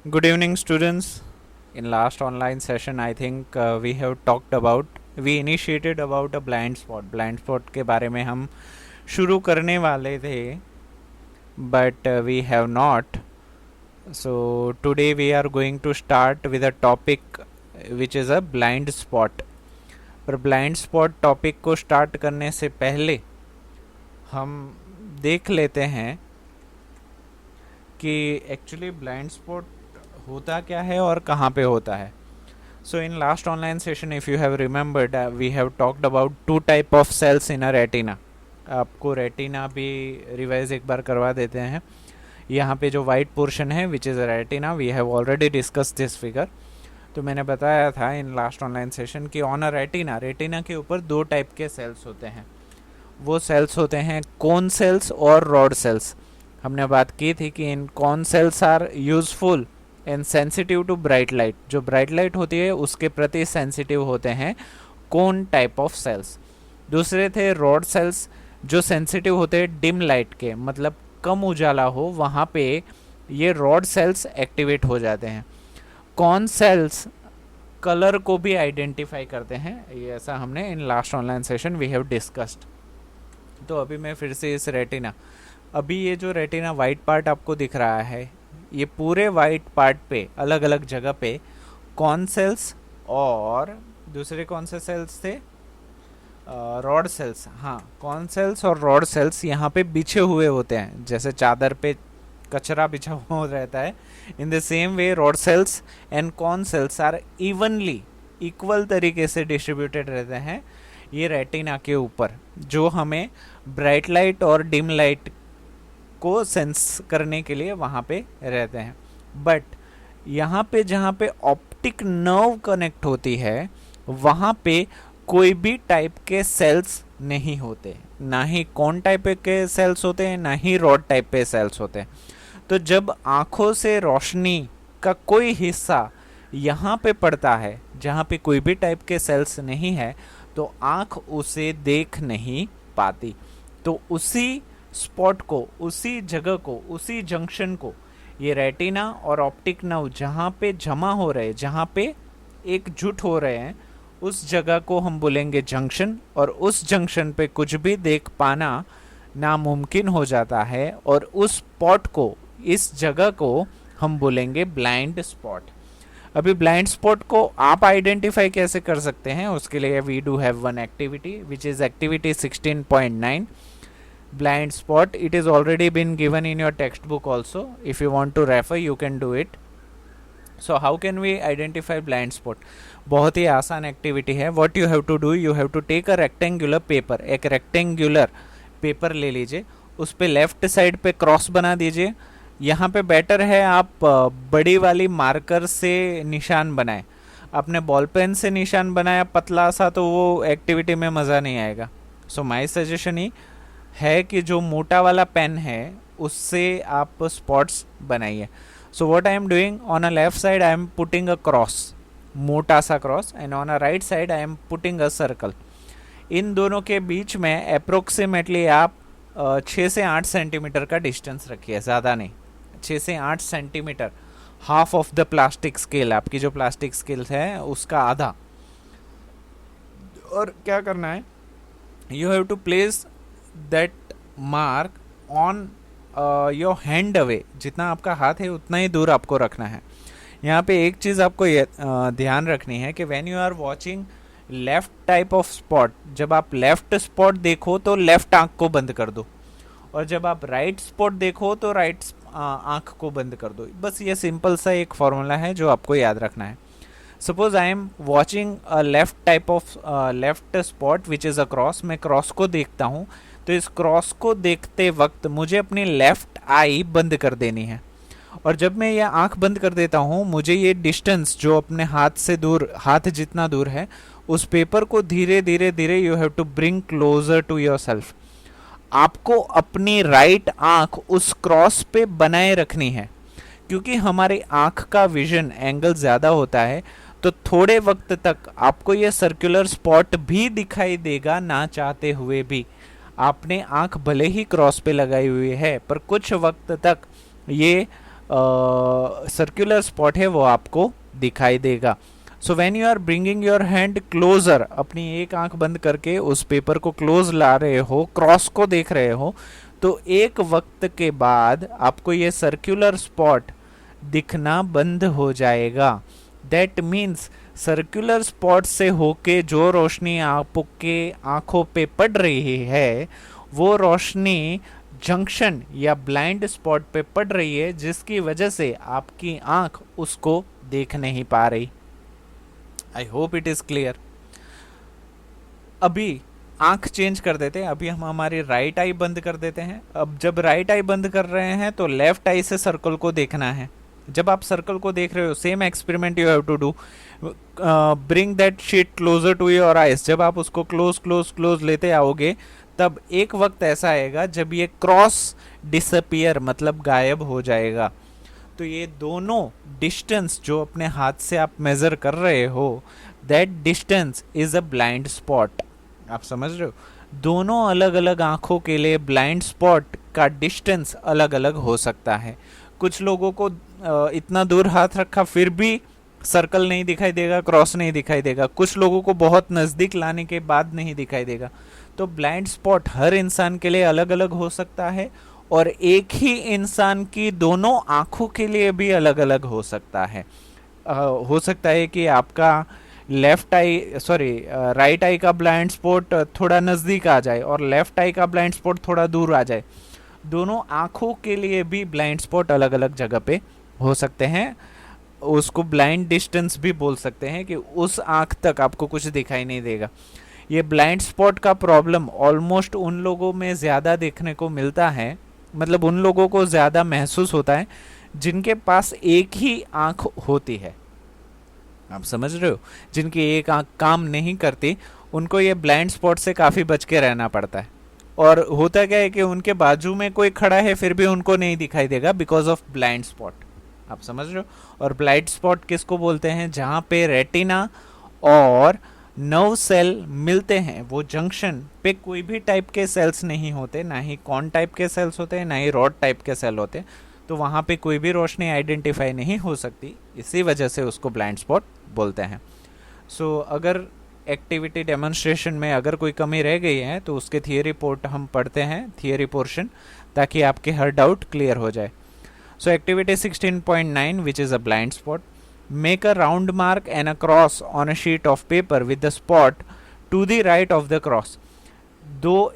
Good evening, students. In last online session, I think we initiated about a blind spot. Blind spot के बारे में हम शुरू करने वाले थे, but we have not. So today we are going to start with a topic which is a blind spot. पर blind spot topic को स्टार्ट करने से पहले हम देख लेते हैं कि एक्चुअली ब्लाइंड स्पॉट होता क्या है और कहाँ पे होता है. So in last online session, if you have remembered, we have talked about two type of cells in a retina. आपको रेटिना भी रिवाइज एक बार करवा देते हैं. यहाँ पे जो वाइट पोर्शन है which is retina, we have already discuss this figure. तो मैंने बताया था इन लास्ट ऑनलाइन सेशन कि ऑन अ रेटिना के ऊपर दो टाइप के सेल्स होते हैं. वो सेल्स होते हैं कोन सेल्स और रॉड सेल्स. हमने बात की थी कि इन cone cells are useful and sensitive to bright light. जो ब्राइट लाइट होती है उसके प्रति सेंसिटिव होते हैं कोन टाइप ऑफ सेल्स. दूसरे थे रॉड सेल्स जो सेंसिटिव होते हैं डिम लाइट के, मतलब कम उजाला हो वहाँ पे ये रॉड सेल्स एक्टिवेट हो जाते हैं. कौन सेल्स कलर को भी आइडेंटिफाई करते हैं, ये ऐसा हमने in last online session we have discussed. तो अभी मैं फिर से इस रेटिना, अभी ये जो रेटिना वाइट पार्ट आपको दिख रहा है, ये पूरे वाइट पार्ट पे अलग अलग जगह पे कॉन सेल्स और दूसरे कौन से सेल्स थे, रॉड सेल्स. हाँ, कॉन सेल्स और रॉड सेल्स यहाँ पे बिछे हुए होते हैं, जैसे चादर पे कचरा बिछा हुआ रहता है. In the same way rod cells and cone cells are evenly equal तरीके से डिस्ट्रीब्यूटेड रहते हैं ये रेटिना के ऊपर, जो हमें ब्राइट लाइट और डिम लाइट को सेंस करने के लिए वहाँ पे रहते हैं. बट यहाँ पे जहाँ पे ऑप्टिक नर्व कनेक्ट होती है वहाँ पे कोई भी टाइप के सेल्स नहीं होते, ना ही कौन टाइप के सेल्स होते हैं, ना ही रॉड टाइप के सेल्स होते हैं. तो जब आँखों से रोशनी का कोई हिस्सा यहाँ पे पड़ता है जहाँ पे कोई भी टाइप के सेल्स नहीं है, तो आँख उसे देख नहीं पाती. तो उसी स्पॉट को, उसी जगह को, उसी जंक्शन को ये रेटिना और ऑप्टिक नर्व जहाँ पे जमा हो रहे हैं, जहाँ पे एकजुट हो रहे हैं, उस जगह को हम बोलेंगे जंक्शन. और उस जंक्शन पे कुछ भी देख पाना नामुमकिन हो जाता है, और उस स्पॉट को, इस जगह को हम बोलेंगे ब्लाइंड स्पॉट. अभी ब्लाइंड स्पॉट को आप आइडेंटिफाई कैसे कर सकते हैं, उसके लिए we do have one activity which is activity 16.9 blind spot. It is already been given in your textbook also. If you want to refer, you can do it. So how can we identify blind spot? बहुत ही आसान activity है. What you have to do, you have to take a rectangular paper. एक rectangular paper ले लीजिए, उस पे left side पे cross बना दीजिए. यहाँ पे बेटर है आप बड़ी वाली मार्कर से निशान बनाएं. आपने बॉल पेन से निशान बनाया पतला सा तो वो एक्टिविटी में मज़ा नहीं आएगा. सो माई सजेशन ही है कि जो मोटा वाला पेन है उससे आप स्पॉट्स बनाइए. So what I am doing, on a left side I am putting a cross, मोटा सा cross, and on a right side I am putting a circle. इन दोनों के बीच में अप्रोक्सीमेटली आप 6 से 8 सेंटीमीटर का डिस्टेंस रखिए, ज़्यादा नहीं, 6 से 8 centimetre, half of the plastic scale, आपकी जो प्लास्टिक स्केल है उसका आधा. और क्या करना है, you have to place that mark on your hand away. जितना आपका हाथ है उतना ही दूर आपको रखना है. यहाँ पे एक चीज़ आपको ध्यान रखनी है कि when you are watching left type of spot, जब आप लेफ्ट स्पॉट देखो तो लेफ्ट आँख को बंद कर दो, और जब आप राइट स्पॉट देखो तो राइट आँख को बंद कर दो. बस ये सिंपल सा एक फॉर्मूला है जो आपको याद रखना है. Suppose I am watching left type of left spot which is a cross. मैं क्रॉस को देखता हूँ, तो इस क्रॉस को देखते वक्त मुझे अपनी लेफ्ट आई बंद कर देनी है. और जब मैं ये आँख बंद कर देता हूँ, मुझे ये डिस्टेंस जो अपने हाथ से दूर, हाथ जितना दूर है, उस पेपर को धीरे धीरे धीरे you have to bring closer to yourself. आपको अपनी राइट आँख उस क्रॉस पे बनाए रखनी है, क्योंकि हमारी आँख का विजन एंगल ज़्यादा होता है. तो थोड़े वक्त तक आपको ये सर्कुलर स्पॉट भी दिखाई देगा ना चाहते हुए भी. आपने आँख भले ही क्रॉस पे लगाई हुई है, पर कुछ वक्त तक ये सर्कुलर स्पॉट है वो आपको दिखाई देगा. So when you are bringing your hand closer, अपनी एक आंख बंद करके उस पेपर को क्लोज ला रहे हो, क्रॉस को देख रहे हो, तो एक वक्त के बाद आपको ये सर्कुलर स्पॉट दिखना बंद हो जाएगा. दैट मीन्स सर्कुलर स्पॉट से होके जो रोशनी आपके आंखों पे पड़ रही है वो रोशनी जंक्शन या ब्लाइंड स्पॉट पे पड़ रही है, जिसकी वजह से आपकी आंख उसको देख नहीं पा रही. I hope it is clear. अभी आंख चेंज कर देते हैं. अभी हम हमारी राइट आई बंद कर देते हैं. अब जब राइट आई बंद कर रहे हैं तो लेफ्ट आई से सर्कल को देखना है. जब आप सर्कल को देख रहे हो, same experiment you have to do. Bring that sheet closer to your eyes. जब आप उसको क्लोज क्लोज क्लोज लेते आओगे, तब एक वक्त ऐसा आएगा जब ये क्रॉस डिसअपियर मतलब गायब हो जाएगा. तो ये दोनों डिस्टेंस जो अपने हाथ से आप मेजर कर रहे हो, that distance is a blind spot. आप समझ रहे हो? दोनों अलग अलग आंखों के लिए ब्लाइंड स्पॉट का डिस्टेंस अलग अलग हो सकता है. कुछ लोगों को इतना दूर हाथ रखा फिर भी सर्कल नहीं दिखाई देगा, क्रॉस नहीं दिखाई देगा. कुछ लोगों को बहुत नज़दीक लाने के बाद नहीं दिखाई देगा. तो ब्लाइंड स्पॉट हर इंसान के लिए अलग अलग हो सकता है, और एक ही इंसान की दोनों आंखों के लिए भी अलग अलग हो सकता है. हो सकता है कि आपका लेफ्ट आई राइट आई का ब्लाइंड स्पॉट थोड़ा नज़दीक आ जाए और लेफ्ट आई का ब्लाइंड स्पॉट थोड़ा दूर आ जाए. दोनों आंखों के लिए भी ब्लाइंड स्पॉट अलग अलग जगह पे हो सकते हैं. उसको ब्लाइंड डिस्टेंस भी बोल सकते हैं कि उस आंख तक आपको कुछ दिखाई नहीं देगा. ये ब्लाइंड स्पॉट का प्रॉब्लम ऑलमोस्ट उन लोगों में ज़्यादा देखने को मिलता है, मतलब उन लोगों को ज़्यादा महसूस होता है जिनके पास एक ही आंख होती है. आप समझ रहे हो? जिनकी एक आंख काम नहीं करती, उनको ये ब्लाइंड स्पॉट से काफ़ी बच के रहना पड़ता है. और होता क्या है कि उनके बाजू में कोई खड़ा है फिर भी उनको नहीं दिखाई देगा बिकॉज ऑफ ब्लाइंड स्पॉट. आप समझ रहे हो? और ब्लाइंड स्पॉट किसको बोलते हैं? जहाँ पे रेटिना और नर्व सेल मिलते हैं, वो जंक्शन पे कोई भी टाइप के सेल्स नहीं होते, ना ही कॉन टाइप के सेल्स होते हैं, ना ही रॉड टाइप के सेल होते हैं. तो वहाँ पे कोई भी रोशनी आइडेंटिफाई नहीं हो सकती, इसी वजह से उसको ब्लाइंड स्पॉट बोलते हैं. सो अगर एक्टिविटी डेमोन्स्ट्रेशन में अगर कोई कमी रह गई है तो उसके थियरी पोर्ट हम पढ़ते हैं, थियरी पोर्शन, ताकि आपके हर डाउट क्लियर हो जाए. सो activity 16.9 which is a blind spot. Make a round mark and a cross on a sheet of paper with the spot to the right of the cross.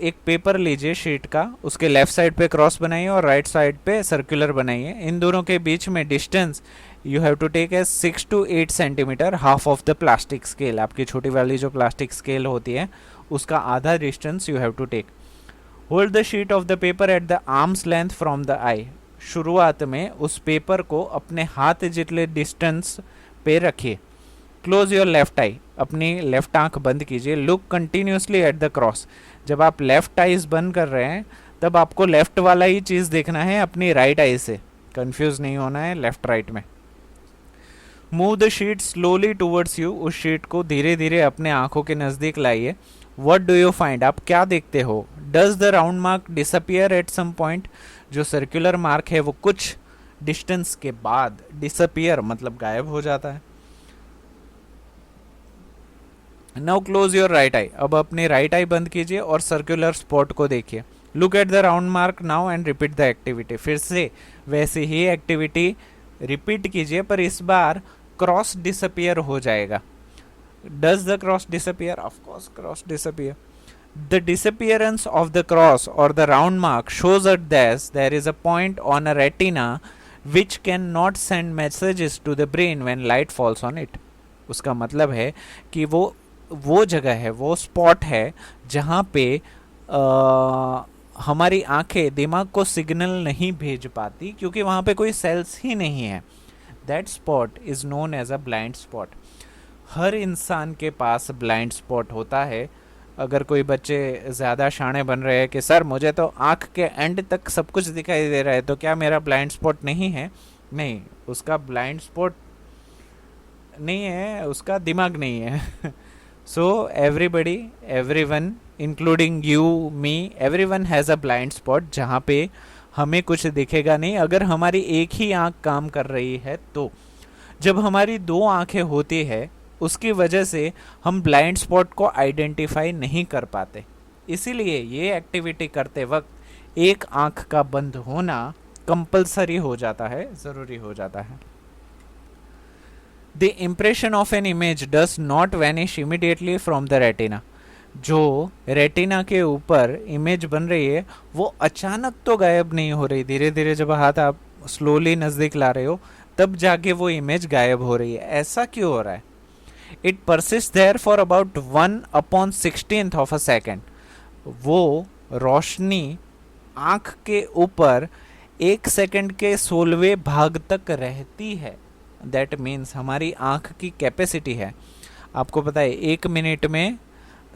एक paper लीजिए sheet का, उसके left side पे cross बनाइए और right side पे circular बनाइए. इन दोनों के बीच में distance you have to take as 6 to 8 centimetre, half of the plastic scale. आपकी छोटी वाली जो प्लास्टिक स्केल होती है उसका आधा distance you have to take. Hold the sheet of the paper at the arms length from the eye. शुरुआत में उस पेपर को अपने हाथ जितने डिस्टेंस पे रखिए. क्लोज योर लेफ्ट आई. अपनी लेफ्ट आंख बंद कीजिए. Look continuously at the cross. जब आप लेफ्ट आईज बंद कर रहे हैं तब आपको लेफ्ट वाला ही चीज़ देखना है अपनी राइट आई से. कंफ्यूज नहीं होना है लेफ्ट राइट में. Move the sheet slowly towards you. उस शीट को धीरे धीरे अपने आंखों के नज़दीक लाइए. What do you find? आप क्या देखते हो? Does the round mark disappear at some point? जो सर्कुलर मार्क है वो कुछ डिस्टेंस के बाद डिसअपियर मतलब गायब हो जाता है. Now close your right I. अब अपनी राइट आई बंद कीजिए और सर्कुलर स्पॉट को देखिए. Look at the round mark now and repeat the activity. फिर से वैसे ही एक्टिविटी रिपीट कीजिए, पर इस बार क्रॉस डिसअपियर हो जाएगा. Does the cross disappear? Of course cross disappear. The disappearance of the cross or the round mark shows us that there is a point on a retina which cannot send messages to the brain when light falls on it. उसका मतलब है कि वो जगह है, वो spot है जहाँ पे हमारी आंखें दिमाग को सिग्नल नहीं भेज पाती क्योंकि वहाँ पे कोई सेल्स ही नहीं है. That spot is known as a blind spot. हर इंसान के पास ब्लाइंड स्पॉट होता है. अगर कोई बच्चे ज़्यादा शाणे बन रहे हैं कि सर मुझे तो आँख के एंड तक सब कुछ दिखाई दे रहा है, तो क्या मेरा ब्लाइंड स्पॉट नहीं है? नहीं, उसका ब्लाइंड स्पॉट नहीं है, उसका दिमाग नहीं है. So everybody, everyone including you, me, everyone has a blind spot जहाँ पे हमें कुछ दिखेगा नहीं अगर हमारी एक ही आंख काम कर रही है। तो जब हमारी दो आंखें होती है उसकी वजह से हम ब्लाइंड स्पॉट को आइडेंटिफाई नहीं कर पाते। इसीलिए ये एक्टिविटी करते वक्त एक आंख का बंद होना कंपलसरी हो जाता है, जरूरी हो जाता है। The impression of an image does not vanish immediately from the retina. जो रेटिना के ऊपर इमेज बन रही है वो अचानक तो गायब नहीं हो रही, धीरे धीरे जब हाथ आप स्लोली नजदीक ला रहे हो तब जाके वो इमेज गायब हो रही है। ऐसा क्यों हो रहा है? It persist there for about 1/16 of a second. वो रोशनी आंख के ऊपर 1 सेकेंड के 16वें भाग तक रहती है। दैट मीन्स हमारी आंख की कैपेसिटी है, आपको पता है 1 मिनट में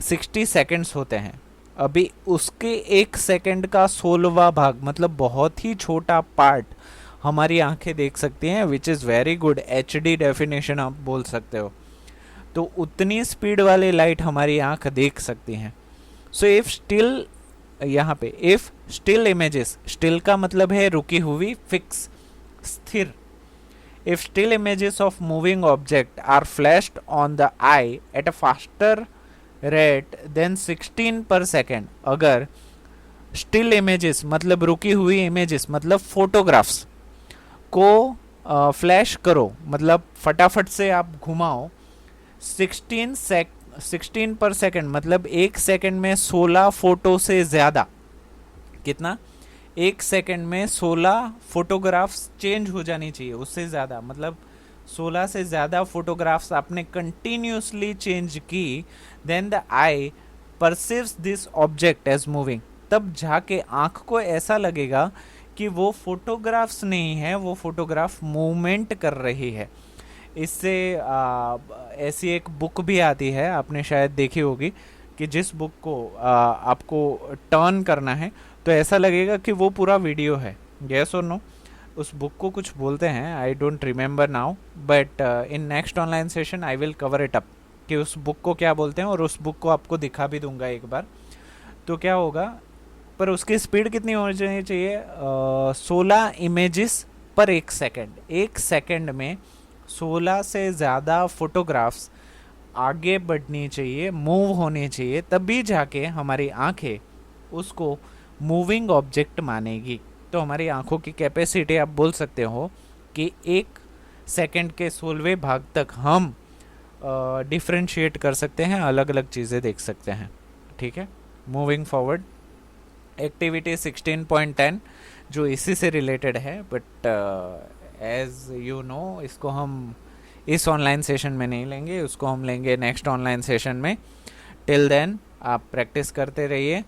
60 सेकेंड्स होते हैं। अभी उसके 1 सेकेंड का 16वां भाग मतलब बहुत ही छोटा पार्ट हमारी आंखें देख सकती हैं, which is very good HD definition आप बोल सकते हो। तो उतनी स्पीड वाली लाइट हमारी आंख देख सकती हैं। सो इफ स्टिल, यहाँ पे इफ स्टिल इमेजेस, स्टिल का मतलब है रुकी हुई, फिक्स, स्थिर। If still images of moving object are flashed on the eye at a faster rate than 16 per second. अगर स्टिल इमेजेस मतलब रुकी हुई इमेजेस मतलब फोटोग्राफ्स को फ्लैश करो, मतलब फटाफट से आप घुमाओ, 16 पर सेकेंड मतलब 1 सेकेंड में 16 फोटो से ज़्यादा। कितना? 1 सेकेंड में 16 फोटोग्राफ्स चेंज हो जानी चाहिए, उससे ज़्यादा मतलब 16 से ज़्यादा फोटोग्राफ्स आपने कंटिन्यूसली चेंज की, then the eye perceives this object as moving. तब जाके आँख को ऐसा लगेगा कि वो फोटोग्राफ्स नहीं है, वो फोटोग्राफ मूवमेंट कर रही है। इससे ऐसी एक बुक भी आती है, आपने शायद देखी होगी, कि जिस बुक को आपको टर्न करना है तो ऐसा लगेगा कि वो पूरा वीडियो है। यस और नो? उस बुक को कुछ बोलते हैं, I don't remember now, but in next online session I will cover it up कि उस बुक को क्या बोलते हैं, और उस बुक को आपको दिखा भी दूंगा एक बार। तो क्या होगा, पर उसकी स्पीड कितनी होनी चाहिए? 16 इमेजेस पर 1 सेकेंड। 1 सेकेंड में 16 से ज़्यादा फोटोग्राफ्स आगे बढ़नी चाहिए, मूव होनी चाहिए, तभी जाके हमारी आंखें उसको मूविंग ऑब्जेक्ट मानेगी। तो हमारी आंखों की कैपेसिटी आप बोल सकते हो कि 1 सेकेंड के 16वें भाग तक हम डिफ्रेंशिएट कर सकते हैं, अलग अलग चीज़ें देख सकते हैं। ठीक है, मूविंग फॉरवर्ड, एक्टिविटी 16.10 जो इसी से रिलेटेड है, बट एज यू नो इसको हम इस ऑनलाइन सेशन में नहीं लेंगे, उसको हम लेंगे नेक्स्ट ऑनलाइन सेशन में। टिल देन आप प्रैक्टिस करते रहिए,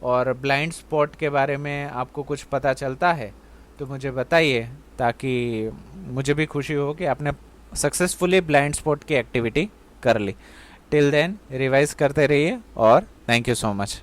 और ब्लाइंड स्पॉट के बारे में आपको कुछ पता चलता है तो मुझे बताइए, ताकि मुझे भी खुशी हो कि आपने सक्सेसफुली ब्लाइंड स्पॉट की एक्टिविटी कर ली। टिल देन रिवाइज करते रहिए, और थैंक यू सो मच।